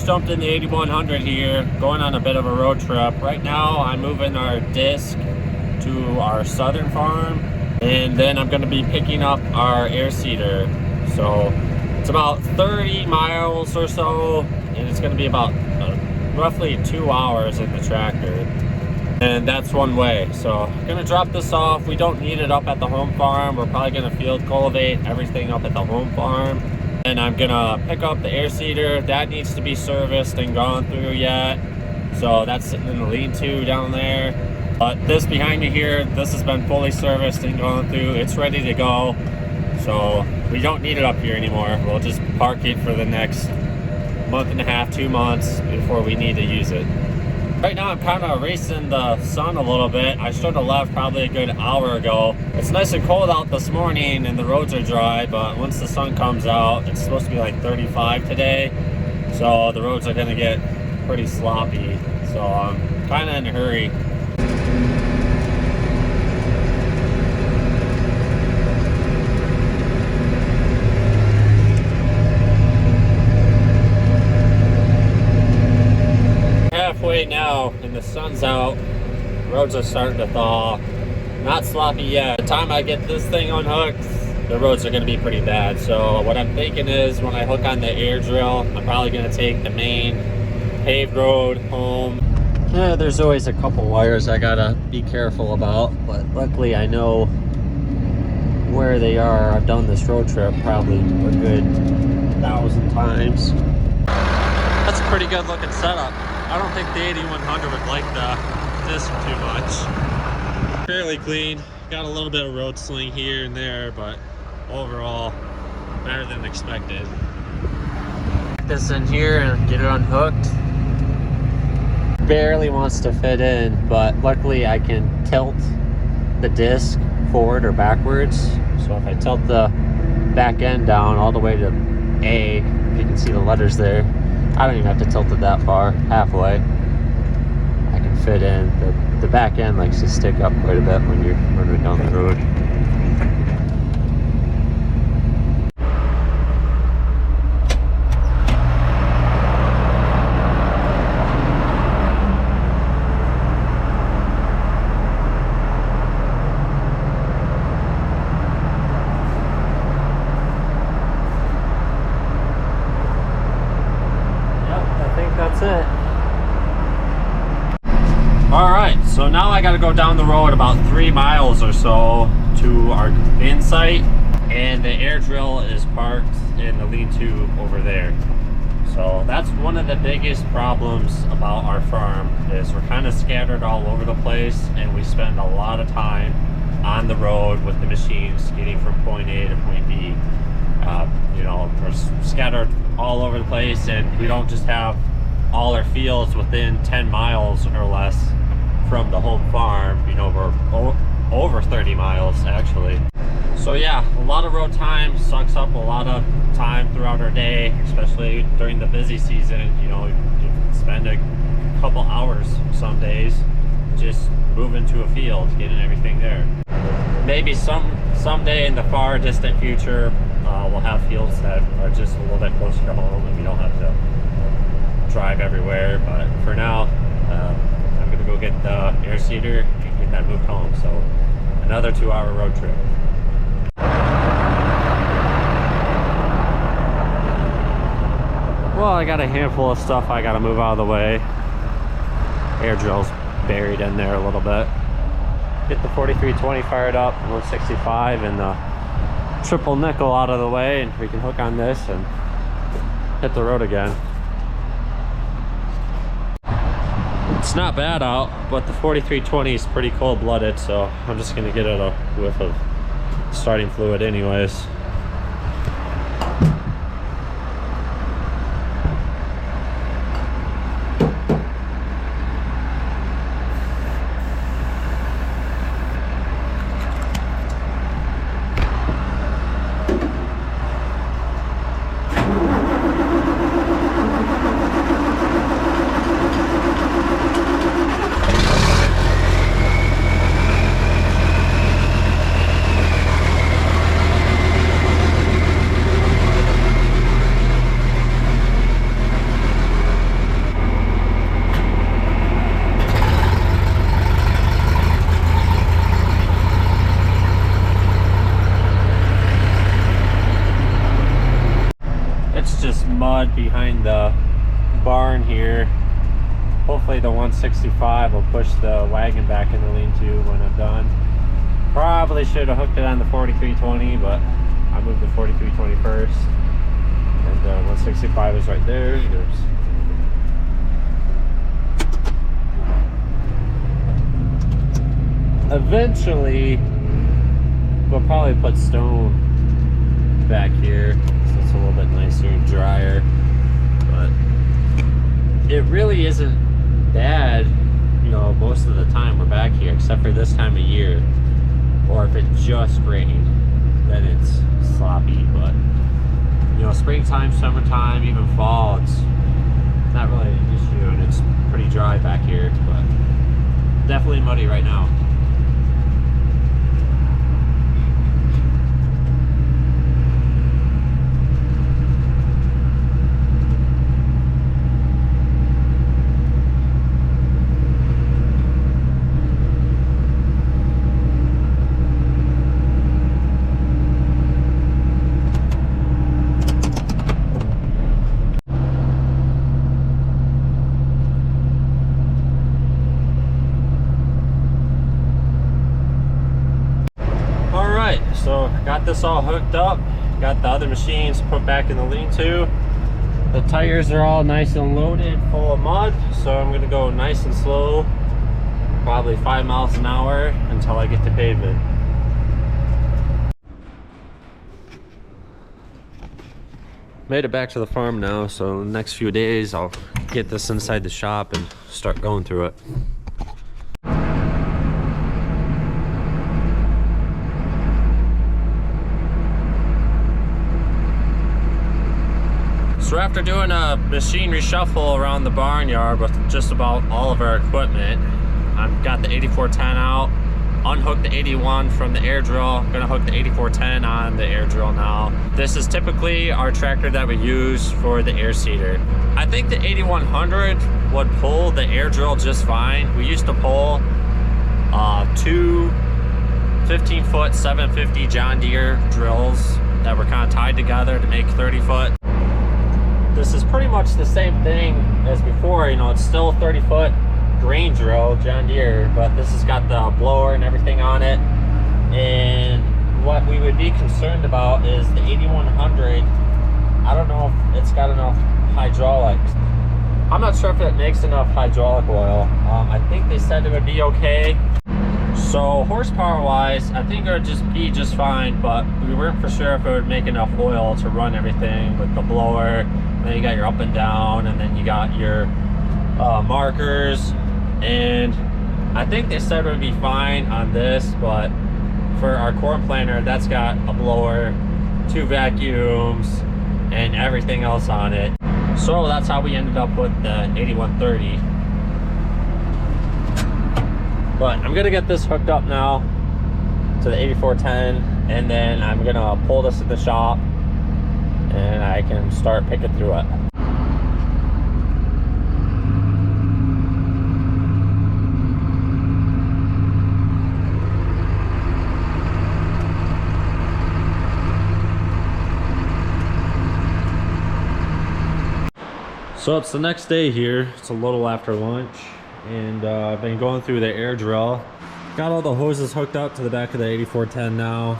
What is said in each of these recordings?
just jumped in the 8100 here, going on a bit of a road trip. Right now, I'm moving our disc to our southern farm, and then I'm going to be picking up our air seeder. So it's about 30 miles or so, and it's going to be about roughly 2 hours in the tractor. And that's one way. So I'm going to drop this off. We don't need it up at the home farm. We're probably going to field cultivate everything up at the home farm. And I'm going to pick up the air seeder. That needs to be serviced and gone through yet. So that's sitting in the lean-to down there. But this behind me here, this has been fully serviced and gone through. It's ready to go. So we don't need it up here anymore. We'll just park it for the next month and a half, 2 months before we need to use it. Right now I'm kind of racing the sun a little bit. I should have left probably a good hour ago. It's nice and cold out this morning and the roads are dry, but once the sun comes out, it's supposed to be like 35 today. So the roads are going to get pretty sloppy. So I'm kind of in a hurry. Halfway now and the sun's out, roads are starting to thaw. Not sloppy yet. By the time I get this thing unhooked, the roads are going to be pretty bad. So what I'm thinking is when I hook on the air drill, I'm probably going to take the main paved road home. Yeah, there's always a couple wires I gotta be careful about, but luckily I know where they are. I've done this road trip probably a good 1,000 times. That's a pretty good looking setup. I don't think the 8100 would like this too much. Fairly clean. Got a little bit of road sling here and there, but overall better than expected. Get this in here and get it unhooked. Barely wants to fit in, but luckily I can tilt the disc forward or backwards. So if I tilt the back end down all the way to A, you can see the letters there. I don't even have to tilt it that far, halfway. I can fit in. The back end likes to stick up quite a bit when you're running down the road. Alright, so now I gotta go down the road about 3 miles or so to our bin site, and the air drill is parked in the lean-to over there. So that's one of the biggest problems about our farm, is we're kind of scattered all over the place, and we spend a lot of time on the road with the machines getting from point A to point B. You know, we're scattered all over the place, and we don't just have all our fields within 10 miles or less from the home farm. You know, we're over 30 miles actually. So yeah, a lot of road time sucks up a lot of time throughout our day, especially during the busy season. You know, you spend a couple hours some days just moving to a field, getting everything there. Maybe someday in the far distant future, we'll have fields that are just a little bit closer to home and we don't have to drive everywhere. But for now, I'm gonna go get the air seeder and get that moved home. So another 2-hour road trip. Well, I got a handful of stuff I gotta move out of the way. Air drill's buried in there a little bit. Get the 4320 fired up, 165, and the triple nickel out of the way, and we can hook on this and hit the road again. It's not bad out, but the 4320 is pretty cold-blooded, so I'm just gonna get it a whiff of starting fluid anyways. mud behind the barn here. Hopefully the 165 will push the wagon back in the lean-to when I'm done. Probably should have hooked it on the 4320, but I moved the 4320 first. And the 165 is right there. Eventually, we'll probably put stone back here so it's a little bit nicer and drier. But it really isn't bad, you know, most of the time we're back here, except for this time of year. Or if it just rained, then it's sloppy. But you know, springtime, summertime, even fall, it's not really an issue, and it's pretty dry back here, but definitely muddy right now. So got this all hooked up, got the other machines put back in the lean-to. The tires are all nice and loaded, full of mud, so I'm gonna go nice and slow, probably 5 miles an hour until I get to pavement. Made it back to the farm now, so in the next few days I'll get this inside the shop and start going through it. So after doing a machine reshuffle around the barnyard with just about all of our equipment, I've got the 8410 out, unhooked the 81 from the air drill. I'm gonna hook the 8410 on the air drill now. This is typically our tractor that we use for the air seeder. I think the 8100 would pull the air drill just fine. We used to pull two 15-foot 750 John Deere drills that were kind of tied together to make 30-foot. This is pretty much the same thing as before, you know, it's still a 30-foot grain drill, John Deere, but this has got the blower and everything on it. And what we would be concerned about is the 8100. I don't know if it's got enough hydraulics. I'm not sure if it makes enough hydraulic oil. I think they said it would be okay. So horsepower wise, I think it would just be just fine, but we weren't for sure if it would make enough oil to run everything with the blower. Then you got your up and down, and then you got your markers. And I think they said it would be fine on this, but for our corn planter, that's got a blower, 2 vacuums, and everything else on it. So that's how we ended up with the 8130. But I'm gonna get this hooked up now to the 8410, and then I'm gonna pull this at the shop and I can start picking through it. So it's the next day here. It's a little after lunch, and I've been going through the air drill. Got all the hoses hooked up to the back of the 8410 now.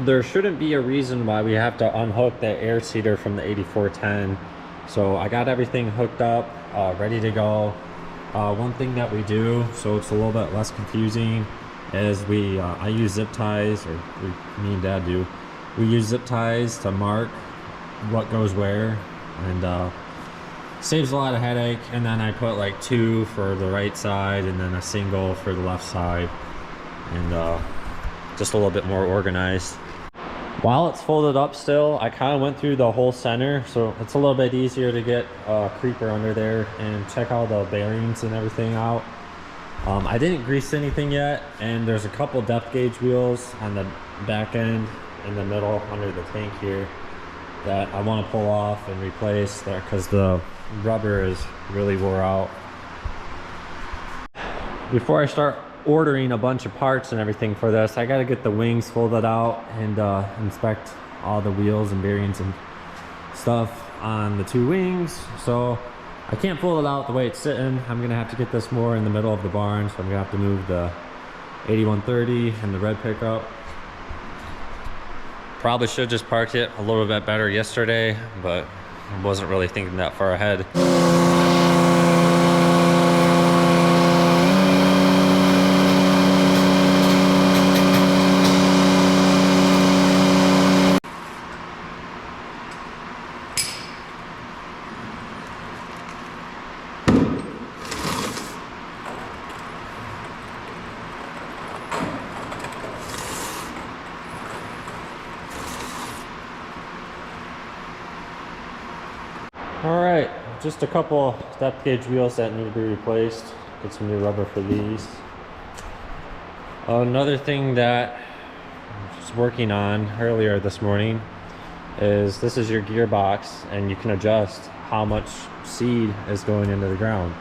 There shouldn't be a reason why we have to unhook the air seeder from the 8410. So I got everything hooked up, ready to go. One thing that we do, so it's a little bit less confusing, is I use zip ties, or me and Dad do. We use zip ties to mark what goes where, and saves a lot of headache. And then I put like 2 for the right side and then a single for the left side, and just a little bit more organized. While it's folded up still, I kind of went through the whole center, so it's a little bit easier to get a creeper under there and check all the bearings and everything out. I didn't grease anything yet, and there's a couple depth gauge wheels on the back end in the middle under the tank here that I want to pull off and replace there because the rubber is really wore out. Before I start ordering a bunch of parts and everything for this, I got to get the wings folded out and inspect all the wheels and bearings and stuff. on the two wings, so I can't pull it out the way it's sitting. I'm gonna have to get this more in the middle of the barn, so I'm gonna have to move the 8130 and the red pickup. Probably should just parked it a little bit better yesterday, but I wasn't really thinking that far ahead. Alright, just a couple depth gauge wheels that need to be replaced. Get some new rubber for these. Another thing that I was working on earlier this morning is this is your gearbox, and you can adjust how much seed is going into the ground,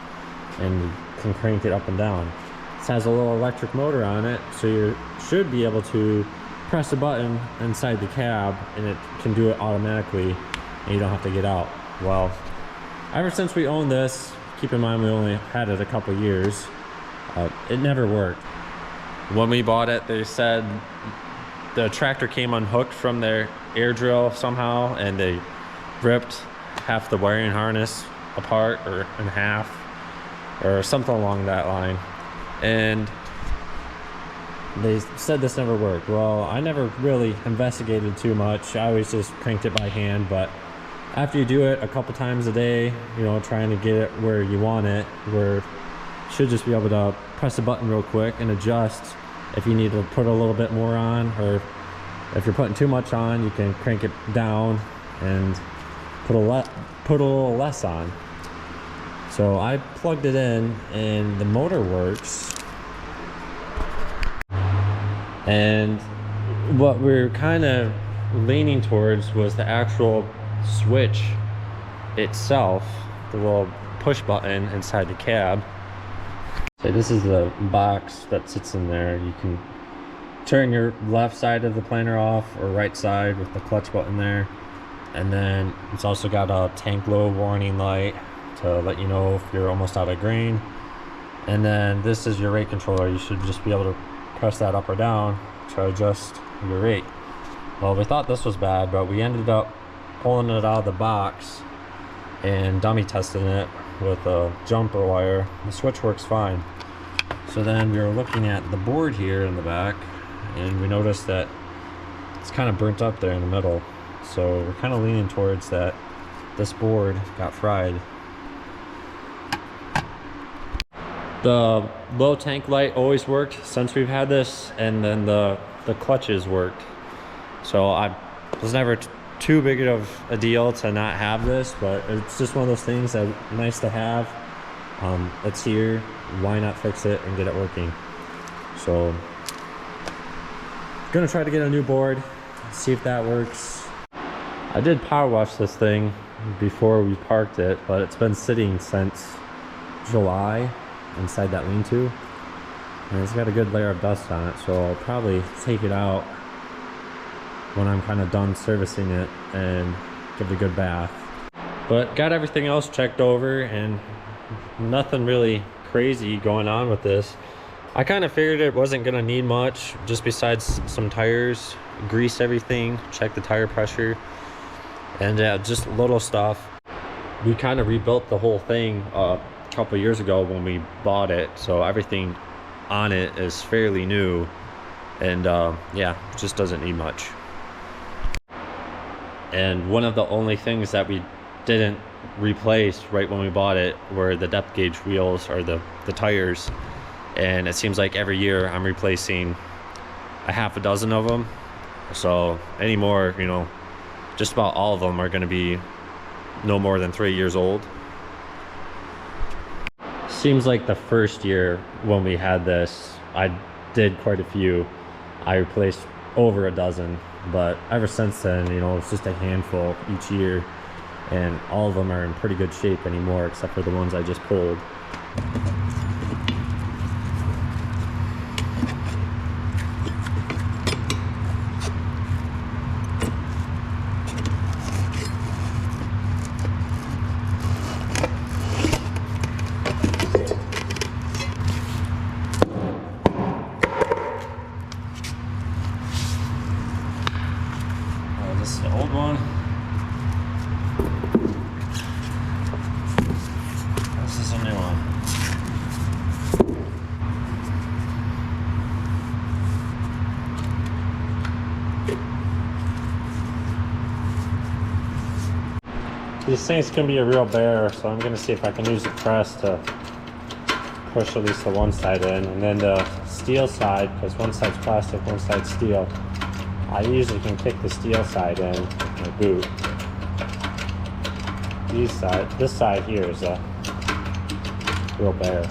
and you can crank it up and down. This has a little electric motor on it, so you should be able to press a button inside the cab and it can do it automatically and you don't have to get out. Well, ever since we owned this, keep in mind we only had it a couple years, it never worked. When we bought it, they said the tractor came unhooked from their air drill somehow, and they ripped half the wiring harness apart or in half or something along that line, and they said this never worked. Well, I never really investigated too much. I always just cranked it by hand, but after you do it a couple times a day, you know, trying to get it where you want it, where you should just be able to press a button real quick and adjust if you need to put a little bit more on, or if you're putting too much on, you can crank it down and put a little less on. So I plugged it in and the motor works. And what we're kind of leaning towards was the actual switch itself, the little push button inside the cab. So this is the box that sits in there. You can turn your left side of the planter off or right side with the clutch button there, and then it's also got a tank low warning light to let you know if you're almost out of grain. And then this is your rate controller. You should just be able to press that up or down to adjust your rate. Well, we thought this was bad, but we ended up pulling it out of the box and dummy testing it with a jumper wire. The switch works fine. So then we were looking at the board here in the back, and we noticed that it's kind of burnt up there in the middle. So we're kind of leaning towards that this board got fried. The low tank light always worked since we've had this, and then the clutches worked. So I was never too big of a deal to not have this, but it's just one of those things that nice to have. It's here, why not fix it and get it working? So gonna try to get a new board, see if that works. I did power wash this thing before we parked it, but it's been sitting since July inside that lean-to, and it's got a good layer of dust on it, so I'll probably take it out when I'm kind of done servicing it and give it a good bath. But got everything else checked over, and nothing really crazy going on with this. I kind of figured it wasn't gonna need much, just besides some tires, grease everything, check the tire pressure, and just little stuff. We kind of rebuilt the whole thing a couple years ago when we bought it, so everything on it is fairly new, and yeah, just doesn't need much. And one of the only things that we didn't replace right when we bought it were the depth gauge wheels, or the tires. And it seems like every year I'm replacing a half a dozen of them. So anymore, you know, just about all of them are going to be no more than 3 years old. Seems like the first year when we had this, I did quite a few. I replaced over a dozen, but ever since then, you know, it's just a handful each year, and all of them are in pretty good shape anymore, except for the ones I just pulled. old one. This is a new one. These things can be a real bear, so I'm going to see if I can use the press to push at least the one side in, and then the steel side, because one side's plastic, one side's steel. I usually can kick the steel side in with my boot. This side here is a real bear.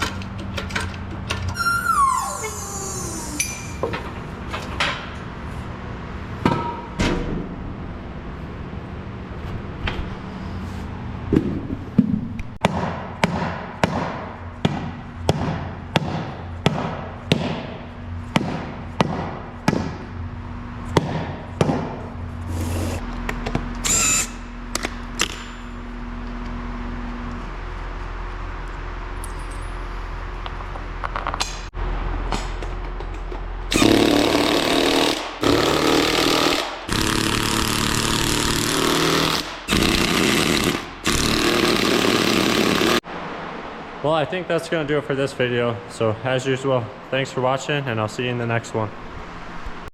Well, I think that's going to do it for this video. So as usual, thanks for watching, and I'll see you in the next one.